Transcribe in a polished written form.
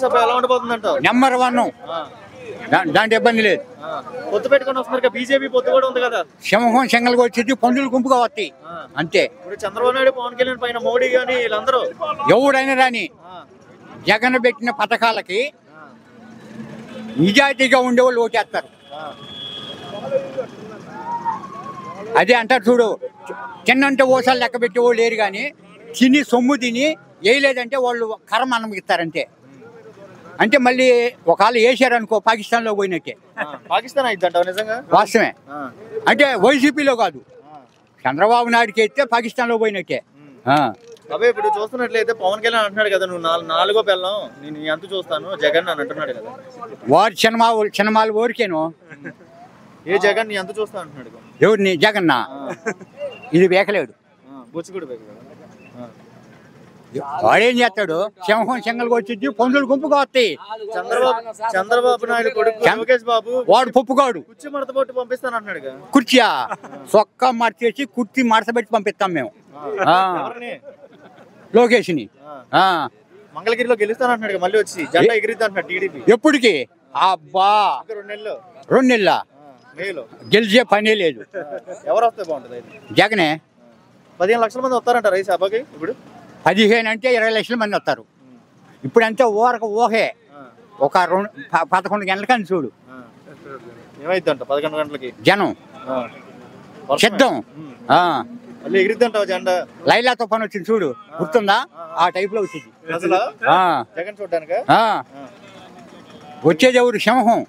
సభ ఎలా ఉండబోతుందంటావు? నెంబర్ 1 దాంట్లో ఇబ్బంది లేదు. పొత్తు పెట్టుకొని వస్తున్నారు బీజేపీ పొత్తు కూడా ఉంది కదా. సింహం చెంగలుగా వచ్చేది పందులు గుంపుగా వస్తాయి అంతే. ఇప్పుడు చంద్రబాబు నాయుడు పవన్ కళ్యాణ్ పైన మోడీ గాని వీళ్ళందరూ ఎవడైనా రాని జగన్ పెట్టిన పథకాలకి నిజాయితీగా ఉండేవాళ్ళు ఓటేస్తారు. అదే అంటారు చూడు, చిన్నంటే ఓసాలు లెక్క పెట్టేవాళ్ళు లేరు కానీ తిని సొమ్ము తిని వేయలేదంటే వాళ్ళు కర్మ అన్నమిస్తారంటే. అంటే మళ్ళీ ఒకవేళ వేసారనుకో పాకిస్తాన్లో పోయినట్టే. పాకిస్తాన్ అయిద్దంటావు నిజంగా? వాస్తవమే. అంటే వైసీపీలో కాదు, చంద్రబాబు నాయుడుకి అయితే పాకిస్తాన్లో పోయినట్టే. అవే ఇప్పుడు చూస్తున్నట్లయితే పవన్ కళ్యాణ్ అంటున్నాడు కదా, నువ్వు నాలుగో పిల్లం నేను ఎంత చూస్తాను జగన్ అని అంటున్నాడు కదా. వారి సినిమాలు ఊరికేను. ఏ జగన్ నీ ఎంత చూస్తా అంటున్నాడు? ఎవరిని? జగన్నా ఇది వేకలేడు. వాడేం చేస్తాడు? సింహం చెంగలుగా వచ్చింది పందులు గుంపుగా వస్తాయి. చంద్రబాబు నాయుడు కొడుకు లోకేష్ బాబు వాడు పప్పుగాడు కుర్చీ మడతబట్టి పంపిస్తాను అంటున్నాడు. కుర్చీయా సొక్క మార్చేసి కుర్చీ మడతబెట్టి పంపిస్తాం మేము లోకేష్ని. మంగళగిరిలో గెలుస్తాను అంటున్నాడు, మళ్ళీ వచ్చి జెండా ఎగిరిద్దా అంటున్నాడు టీడీపీ. ఎప్పటికి? అబ్బా 2 నెలల గెలిచే పనే లేదు. ఎవరు వస్తే బాగుంటుంది? జగనే. 15 లక్షల మంది వస్తారంటారు ఈ సభకి. ఇప్పుడు 15 అంటే 20 లక్షల మంది వస్తారు. ఇప్పుడు అంతే ఊహే. ఒక 11 గంటలకని చూడు ఏమైందంట 11 గంటలకి జనం సిద్ధం. మళ్ళీ ఎగిరిద్దంటావు జెండా. లైలా తుఫాన్ వచ్చింది చూడు, గుర్తుందా? ఆ టైప్ లో వచ్చింది జగన్ చూడడానికి. వచ్చేది ఎవరు? సింహం.